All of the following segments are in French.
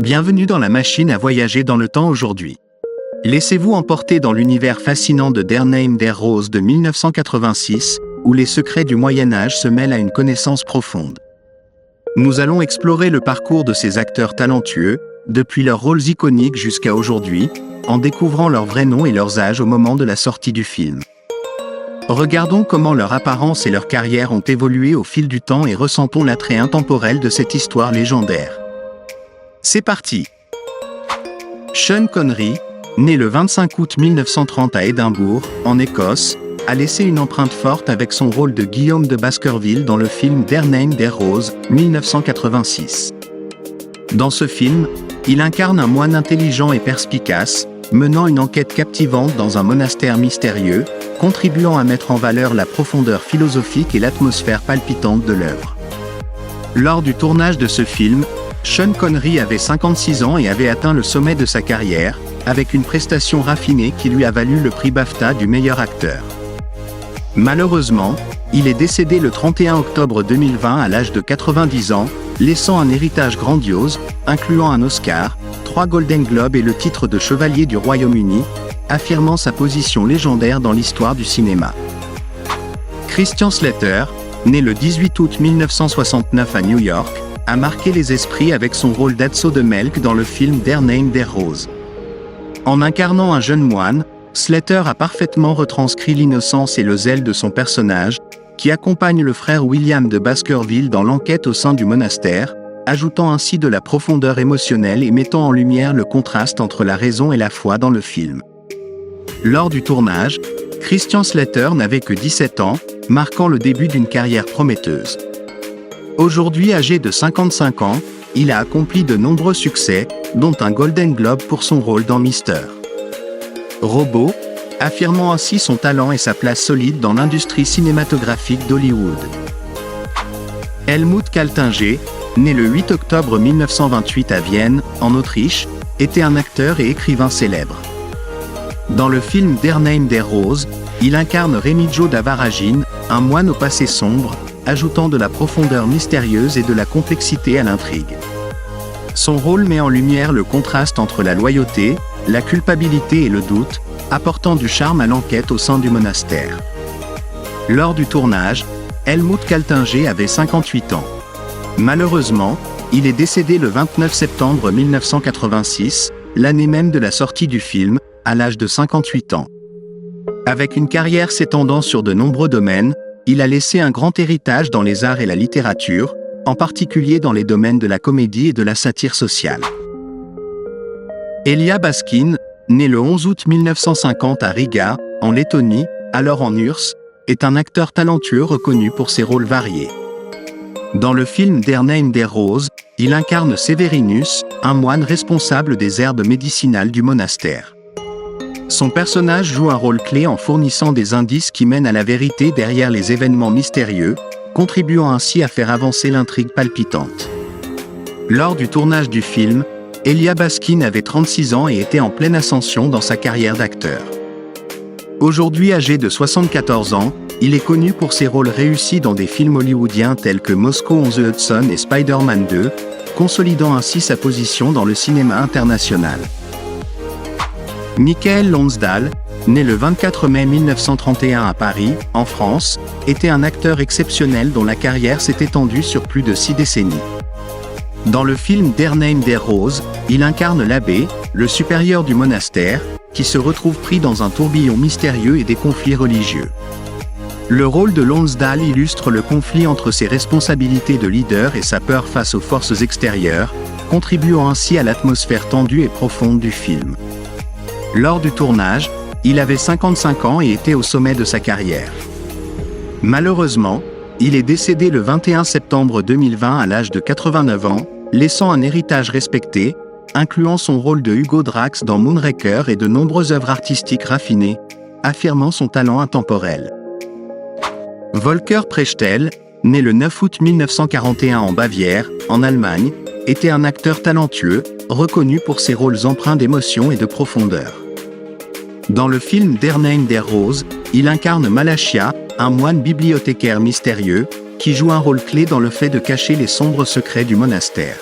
Bienvenue dans la machine à voyager dans le temps aujourd'hui. Laissez-vous emporter dans l'univers fascinant de Der Name der Rose de 1986, où les secrets du Moyen-Âge se mêlent à une connaissance profonde. Nous allons explorer le parcours de ces acteurs talentueux, depuis leurs rôles iconiques jusqu'à aujourd'hui, en découvrant leur vrai nom et leurs âges au moment de la sortie du film. Regardons comment leur apparence et leur carrière ont évolué au fil du temps et ressentons l'attrait intemporel de cette histoire légendaire. C'est parti! Sean Connery, né le 25 août 1930 à Édimbourg, en Écosse, a laissé une empreinte forte avec son rôle de Guillaume de Baskerville dans le film Der Name der Rose, 1986. Dans ce film, il incarne un moine intelligent et perspicace, menant une enquête captivante dans un monastère mystérieux, contribuant à mettre en valeur la profondeur philosophique et l'atmosphère palpitante de l'œuvre. Lors du tournage de ce film, Sean Connery avait 56 ans et avait atteint le sommet de sa carrière, avec une prestation raffinée qui lui a valu le prix BAFTA du meilleur acteur. Malheureusement, il est décédé le 31 octobre 2020 à l'âge de 90 ans, laissant un héritage grandiose, incluant un Oscar, 3 Golden Globes et le titre de Chevalier du Royaume-Uni, affirmant sa position légendaire dans l'histoire du cinéma. Christian Slater, né le 18 août 1969 à New York, a marqué les esprits avec son rôle d'Atso de Melk dans le film Der Name der Rose. En incarnant un jeune moine, Slater a parfaitement retranscrit l'innocence et le zèle de son personnage, qui accompagne le frère William de Baskerville dans l'enquête au sein du monastère, ajoutant ainsi de la profondeur émotionnelle et mettant en lumière le contraste entre la raison et la foi dans le film. Lors du tournage, Christian Slater n'avait que 17 ans, marquant le début d'une carrière prometteuse. Aujourd'hui âgé de 55 ans, il a accompli de nombreux succès, dont un Golden Globe pour son rôle dans Mr. Robot, affirmant ainsi son talent et sa place solide dans l'industrie cinématographique d'Hollywood. Helmut Kaltinger, né le 8 octobre 1928 à Vienne, en Autriche, était un acteur et écrivain célèbre. Dans le film Der Name der Rose, il incarne Remigio da Varagine, un moine au passé sombre, ajoutant de la profondeur mystérieuse et de la complexité à l'intrigue. Son rôle met en lumière le contraste entre la loyauté, la culpabilité et le doute, apportant du charme à l'enquête au sein du monastère. Lors du tournage, Helmut Kaltinger avait 58 ans. Malheureusement, il est décédé le 29 septembre 1986, l'année même de la sortie du film, à l'âge de 58 ans. Avec une carrière s'étendant sur de nombreux domaines, il a laissé un grand héritage dans les arts et la littérature, en particulier dans les domaines de la comédie et de la satire sociale. Elia Baskin, né le 11 août 1950 à Riga, en Lettonie, alors en URSS, est un acteur talentueux reconnu pour ses rôles variés. Dans le film Der Name der Rose, il incarne Severinus, un moine responsable des herbes médicinales du monastère. Son personnage joue un rôle clé en fournissant des indices qui mènent à la vérité derrière les événements mystérieux, contribuant ainsi à faire avancer l'intrigue palpitante. Lors du tournage du film, Elia Baskin avait 36 ans et était en pleine ascension dans sa carrière d'acteur. Aujourd'hui âgé de 74 ans, il est connu pour ses rôles réussis dans des films hollywoodiens tels que Moscow on the Hudson et Spider-Man 2, consolidant ainsi sa position dans le cinéma international. Michael Lonsdale, né le 24 mai 1931 à Paris, en France, était un acteur exceptionnel dont la carrière s'est étendue sur plus de 6 décennies. Dans le film Der Name der Rose, il incarne l'abbé, le supérieur du monastère, qui se retrouve pris dans un tourbillon mystérieux et des conflits religieux. Le rôle de Lonsdale illustre le conflit entre ses responsabilités de leader et sa peur face aux forces extérieures, contribuant ainsi à l'atmosphère tendue et profonde du film. Lors du tournage, il avait 55 ans et était au sommet de sa carrière. Malheureusement, il est décédé le 21 septembre 2020 à l'âge de 89 ans, laissant un héritage respecté, incluant son rôle de Hugo Drax dans Moonraker et de nombreuses œuvres artistiques raffinées, affirmant son talent intemporel. Volker Prechtel, né le 9 août 1941 en Bavière, en Allemagne, était un acteur talentueux, reconnu pour ses rôles empreints d'émotion et de profondeur. Dans le film Der Name der Rose, il incarne Malachia, un moine bibliothécaire mystérieux, qui joue un rôle clé dans le fait de cacher les sombres secrets du monastère.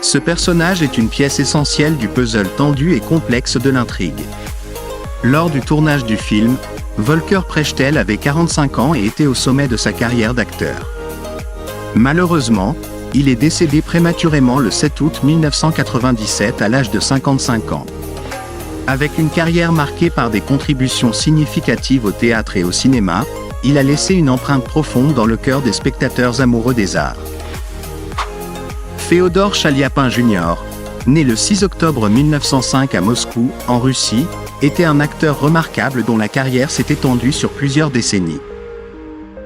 Ce personnage est une pièce essentielle du puzzle tendu et complexe de l'intrigue. Lors du tournage du film, Volker Prechtel avait 45 ans et était au sommet de sa carrière d'acteur. Malheureusement, il est décédé prématurément le 7 août 1997 à l'âge de 55 ans. Avec une carrière marquée par des contributions significatives au théâtre et au cinéma, il a laissé une empreinte profonde dans le cœur des spectateurs amoureux des arts. Féodor Chaliapin Jr., né le 6 octobre 1905 à Moscou, en Russie, était un acteur remarquable dont la carrière s'est étendue sur plusieurs décennies.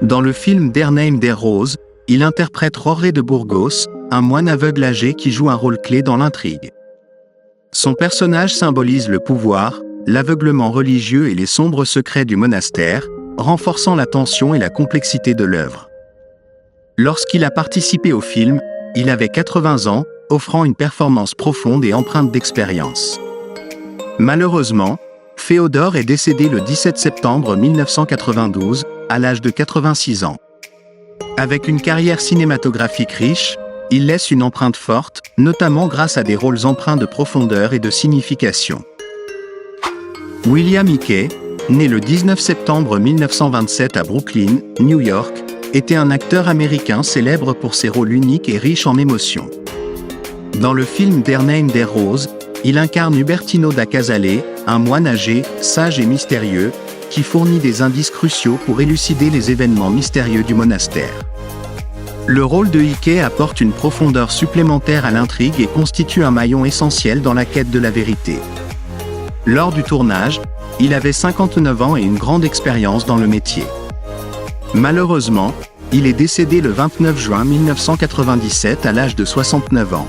Dans le film Der Name der Rose, il interprète Roré de Burgos, un moine aveugle âgé qui joue un rôle clé dans l'intrigue. Son personnage symbolise le pouvoir, l'aveuglement religieux et les sombres secrets du monastère, renforçant la tension et la complexité de l'œuvre. Lorsqu'il a participé au film, il avait 80 ans, offrant une performance profonde et empreinte d'expérience. Malheureusement, Féodor est décédé le 17 septembre 1992, à l'âge de 86 ans. Avec une carrière cinématographique riche, il laisse une empreinte forte, notamment grâce à des rôles empreints de profondeur et de signification. William Hickey, né le 19 septembre 1927 à Brooklyn, New York, était un acteur américain célèbre pour ses rôles uniques et riches en émotions. Dans le film Der Name der Rose, il incarne Ubertino da Casale, un moine âgé, sage et mystérieux, qui fournit des indices cruciaux pour élucider les événements mystérieux du monastère. Le rôle de Hickey apporte une profondeur supplémentaire à l'intrigue et constitue un maillon essentiel dans la quête de la vérité. Lors du tournage, il avait 59 ans et une grande expérience dans le métier. Malheureusement, il est décédé le 29 juin 1997 à l'âge de 69 ans.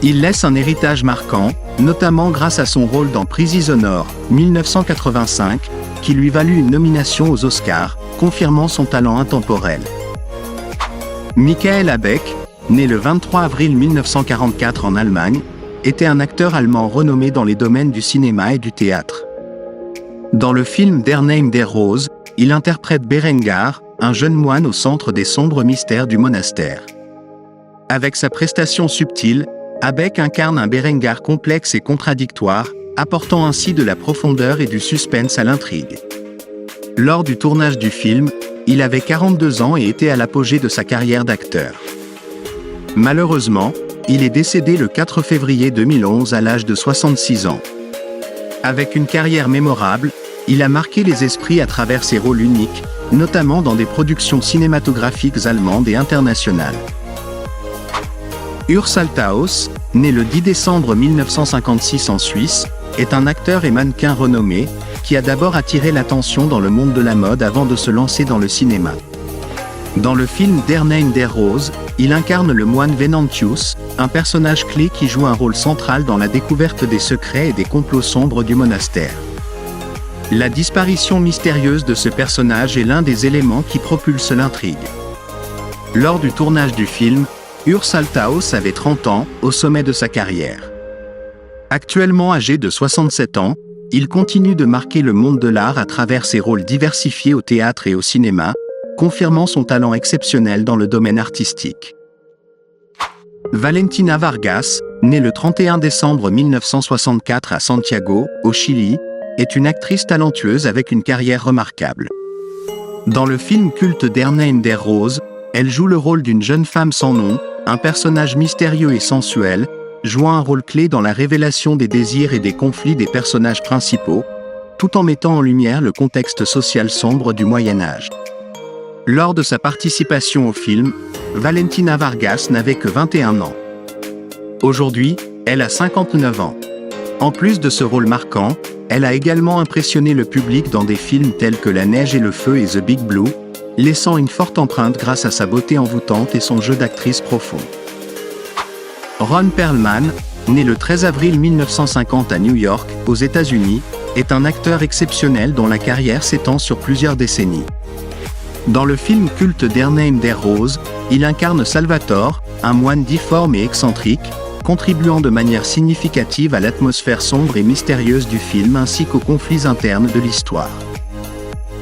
Il laisse un héritage marquant, notamment grâce à son rôle dans Prisoners, 1985, qui lui valut une nomination aux Oscars, confirmant son talent intemporel. Michael Habeck, né le 23 avril 1944 en Allemagne, était un acteur allemand renommé dans les domaines du cinéma et du théâtre. Dans le film Der Name der Rose, il interprète Berengar, un jeune moine au centre des sombres mystères du monastère. Avec sa prestation subtile, Habeck incarne un Berengar complexe et contradictoire, apportant ainsi de la profondeur et du suspense à l'intrigue. Lors du tournage du film, il avait 42 ans et était à l'apogée de sa carrière d'acteur. Malheureusement, il est décédé le 4 février 2011 à l'âge de 66 ans. Avec une carrière mémorable, il a marqué les esprits à travers ses rôles uniques, notamment dans des productions cinématographiques allemandes et internationales. Urs Althaus, né le 10 décembre 1956 en Suisse, est un acteur et mannequin renommé, qui a d'abord attiré l'attention dans le monde de la mode avant de se lancer dans le cinéma. Dans le film Der Name der Rose, il incarne le moine Venantius, un personnage clé qui joue un rôle central dans la découverte des secrets et des complots sombres du monastère. La disparition mystérieuse de ce personnage est l'un des éléments qui propulsent l'intrigue. Lors du tournage du film, Urs Althaus avait 30 ans, au sommet de sa carrière. Actuellement âgé de 67 ans, il continue de marquer le monde de l'art à travers ses rôles diversifiés au théâtre et au cinéma, confirmant son talent exceptionnel dans le domaine artistique. Valentina Vargas, née le 31 décembre 1964 à Santiago, au Chili, est une actrice talentueuse avec une carrière remarquable. Dans le film culte Der Name der Rose, elle joue le rôle d'une jeune femme sans nom, un personnage mystérieux et sensuel, jouant un rôle clé dans la révélation des désirs et des conflits des personnages principaux, tout en mettant en lumière le contexte social sombre du Moyen-Âge. Lors de sa participation au film, Valentina Vargas n'avait que 21 ans. Aujourd'hui, elle a 59 ans. En plus de ce rôle marquant, elle a également impressionné le public dans des films tels que La Neige et le Feu et The Big Blue, laissant une forte empreinte grâce à sa beauté envoûtante et son jeu d'actrice profond. Ron Perlman, né le 13 avril 1950 à New York, aux États-Unis, est un acteur exceptionnel dont la carrière s'étend sur plusieurs décennies. Dans le film culte Der Name der Rose, il incarne Salvatore, un moine difforme et excentrique, contribuant de manière significative à l'atmosphère sombre et mystérieuse du film ainsi qu'aux conflits internes de l'histoire.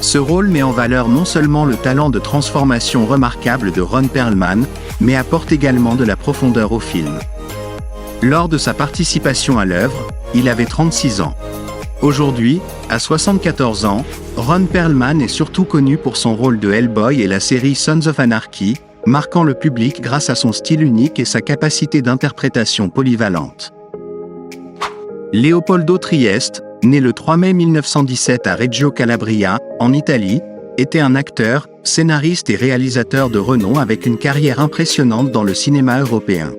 Ce rôle met en valeur non seulement le talent de transformation remarquable de Ron Perlman, mais apporte également de la profondeur au film. Lors de sa participation à l'œuvre, il avait 36 ans. Aujourd'hui, à 74 ans, Ron Perlman est surtout connu pour son rôle de Hellboy et la série Sons of Anarchy, marquant le public grâce à son style unique et sa capacité d'interprétation polyvalente. Leopoldo Trieste, né le 3 mai 1917 à Reggio Calabria, en Italie, était un acteur, scénariste et réalisateur de renom avec une carrière impressionnante dans le cinéma européen.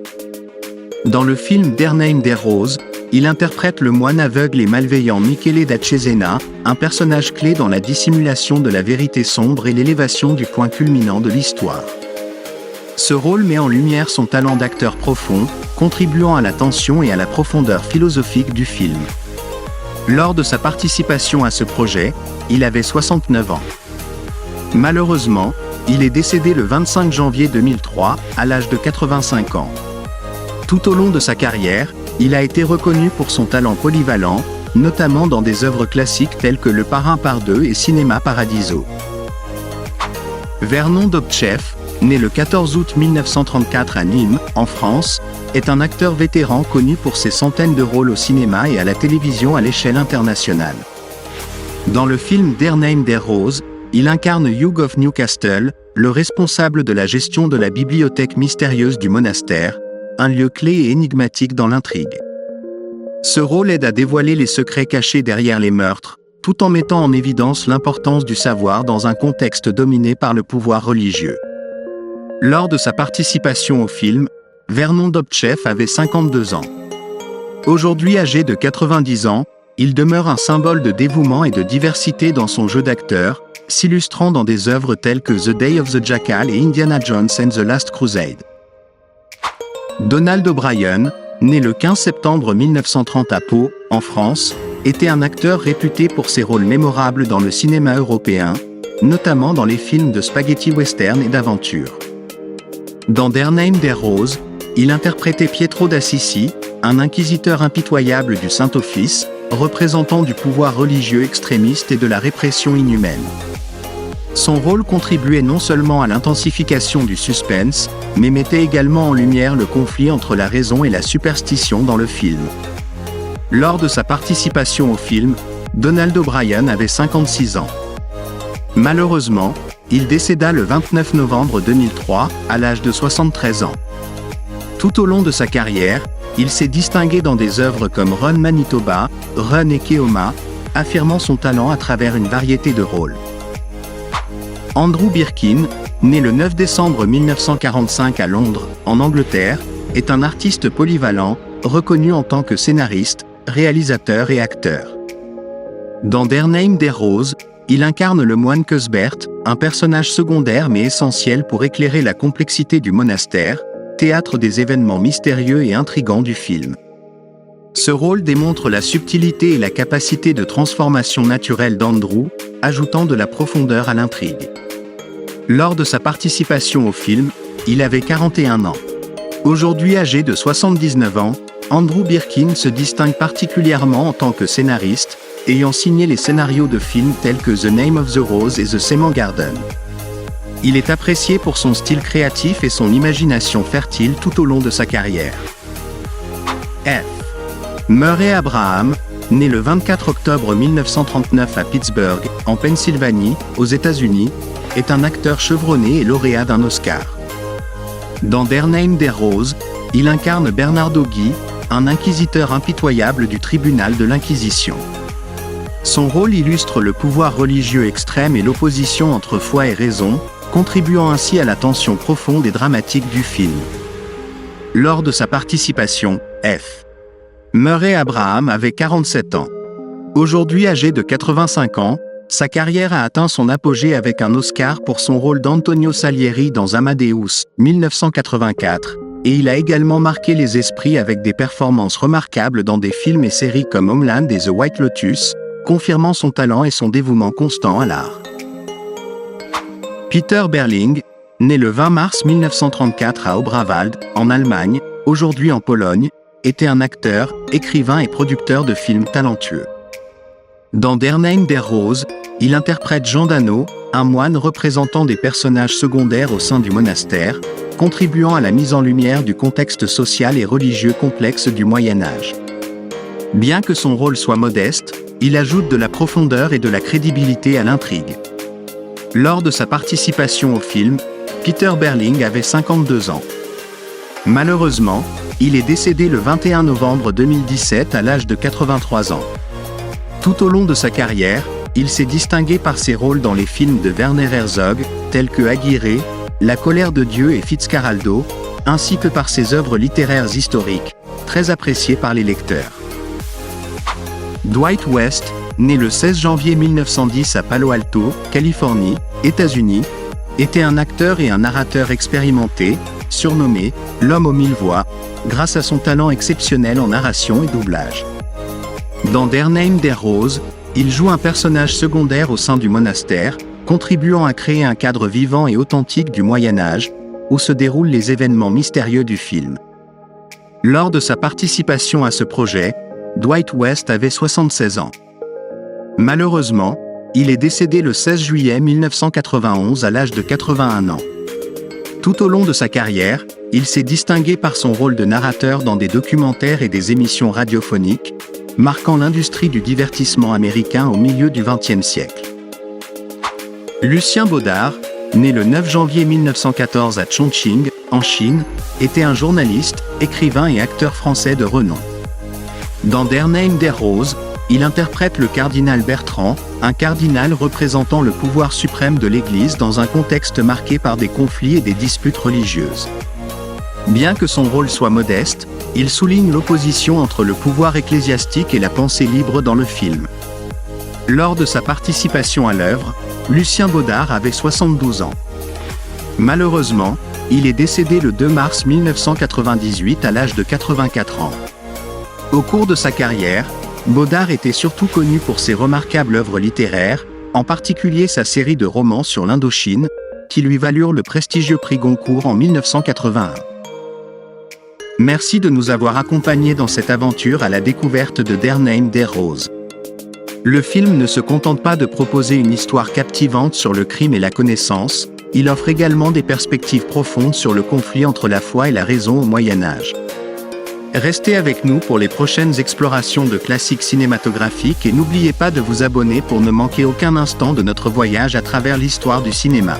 Dans le film Der Name der Rose, il interprète le moine aveugle et malveillant Michele da Cesena, un personnage clé dans la dissimulation de la vérité sombre et l'élévation du point culminant de l'histoire. Ce rôle met en lumière son talent d'acteur profond, contribuant à la tension et à la profondeur philosophique du film. Lors de sa participation à ce projet, il avait 69 ans. Malheureusement, il est décédé le 25 janvier 2003, à l'âge de 85 ans. Tout au long de sa carrière, il a été reconnu pour son talent polyvalent, notamment dans des œuvres classiques telles que Le Parrain par deux et Cinéma Paradiso. Vernon Dobtchev, né le 14 août 1934 à Nîmes, en France, est un acteur vétéran connu pour ses centaines de rôles au cinéma et à la télévision à l'échelle internationale. Dans le film Der Name der Rose, il incarne Hugh of Newcastle, le responsable de la gestion de la bibliothèque mystérieuse du monastère, un lieu clé et énigmatique dans l'intrigue. Ce rôle aide à dévoiler les secrets cachés derrière les meurtres, tout en mettant en évidence l'importance du savoir dans un contexte dominé par le pouvoir religieux. Lors de sa participation au film, Vernon Dobtchev avait 52 ans. Aujourd'hui âgé de 90 ans, il demeure un symbole de dévouement et de diversité dans son jeu d'acteur, s'illustrant dans des œuvres telles que The Day of the Jackal et Indiana Jones and the Last Crusade. Donald O'Brien, né le 15 septembre 1930 à Pau, en France, était un acteur réputé pour ses rôles mémorables dans le cinéma européen, notamment dans les films de spaghetti western et d'aventure. Dans Der Name der Rose, il interprétait Pietro d'Assisi, un inquisiteur impitoyable du Saint-Office, représentant du pouvoir religieux extrémiste et de la répression inhumaine. Son rôle contribuait non seulement à l'intensification du suspense, mais mettait également en lumière le conflit entre la raison et la superstition dans le film. Lors de sa participation au film, Donald O'Brien avait 56 ans. Malheureusement, il décéda le 29 novembre 2003, à l'âge de 73 ans. Tout au long de sa carrière, il s'est distingué dans des œuvres comme Run Manitoba, Run et Keoma, affirmant son talent à travers une variété de rôles. Andrew Birkin, né le 9 décembre 1945 à Londres, en Angleterre, est un artiste polyvalent, reconnu en tant que scénariste, réalisateur et acteur. Dans Der Name der Rose, il incarne le moine Cuthbert, un personnage secondaire mais essentiel pour éclairer la complexité du monastère, théâtre des événements mystérieux et intrigants du film. Ce rôle démontre la subtilité et la capacité de transformation naturelle d'Andrew, ajoutant de la profondeur à l'intrigue. Lors de sa participation au film, il avait 41 ans. Aujourd'hui âgé de 79 ans, Andrew Birkin se distingue particulièrement en tant que scénariste, ayant signé les scénarios de films tels que The Name of the Rose et The Seaman Garden. Il est apprécié pour son style créatif et son imagination fertile tout au long de sa carrière. F. Murray Abraham, né le 24 octobre 1939 à Pittsburgh, en Pennsylvanie, aux États-Unis, est un acteur chevronné et lauréat d'un Oscar. Dans Der Name der Rose, il incarne Bernardo Guy, un inquisiteur impitoyable du tribunal de l'Inquisition. Son rôle illustre le pouvoir religieux extrême et l'opposition entre foi et raison, contribuant ainsi à la tension profonde et dramatique du film. Lors de sa participation, F. Murray Abraham avait 47 ans. Aujourd'hui âgé de 85 ans, sa carrière a atteint son apogée avec un Oscar pour son rôle d'Antonio Salieri dans Amadeus, 1984, et il a également marqué les esprits avec des performances remarquables dans des films et séries comme Homeland et The White Lotus, confirmant son talent et son dévouement constant à l'art. Peter Berling, né le 20 mars 1934 à Obrawald, en Allemagne, aujourd'hui en Pologne, était un acteur, écrivain et producteur de films talentueux. Dans Der Name der Rose, il interprète Jean d'Anneau, un moine représentant des personnages secondaires au sein du monastère, contribuant à la mise en lumière du contexte social et religieux complexe du Moyen-Âge. Bien que son rôle soit modeste, il ajoute de la profondeur et de la crédibilité à l'intrigue. Lors de sa participation au film, Peter Berling avait 52 ans. Malheureusement, il est décédé le 21 novembre 2017 à l'âge de 83 ans. Tout au long de sa carrière, il s'est distingué par ses rôles dans les films de Werner Herzog, tels que Aguirre, La colère de Dieu et Fitzcarraldo, ainsi que par ses œuvres littéraires historiques, très appréciées par les lecteurs. Dwight West, né le 16 janvier 1910 à Palo Alto, Californie, États-Unis, était un acteur et un narrateur expérimenté, surnommé « l'homme aux 1000 voix », grâce à son talent exceptionnel en narration et doublage. Dans Der Name der Rose, il joue un personnage secondaire au sein du monastère, contribuant à créer un cadre vivant et authentique du Moyen-Âge, où se déroulent les événements mystérieux du film. Lors de sa participation à ce projet, Dwight West avait 76 ans. Malheureusement, il est décédé le 16 juillet 1991 à l'âge de 81 ans. Tout au long de sa carrière, il s'est distingué par son rôle de narrateur dans des documentaires et des émissions radiophoniques, marquant l'industrie du divertissement américain au milieu du XXe siècle. Lucien Baudard, né le 9 janvier 1914 à Chongqing, en Chine, était un journaliste, écrivain et acteur français de renom. Dans Der Name der Rose, il interprète le cardinal Bertrand, un cardinal représentant le pouvoir suprême de l'Église dans un contexte marqué par des conflits et des disputes religieuses. Bien que son rôle soit modeste, il souligne l'opposition entre le pouvoir ecclésiastique et la pensée libre dans le film. Lors de sa participation à l'œuvre, Lucien Baudard avait 72 ans. Malheureusement, il est décédé le 2 mars 1998 à l'âge de 84 ans. Au cours de sa carrière, Baudard était surtout connu pour ses remarquables œuvres littéraires, en particulier sa série de romans sur l'Indochine, qui lui valurent le prestigieux prix Goncourt en 1981. Merci de nous avoir accompagnés dans cette aventure à la découverte de Der Name der Rose. Le film ne se contente pas de proposer une histoire captivante sur le crime et la connaissance, il offre également des perspectives profondes sur le conflit entre la foi et la raison au Moyen-Âge. Restez avec nous pour les prochaines explorations de classiques cinématographiques et n'oubliez pas de vous abonner pour ne manquer aucun instant de notre voyage à travers l'histoire du cinéma.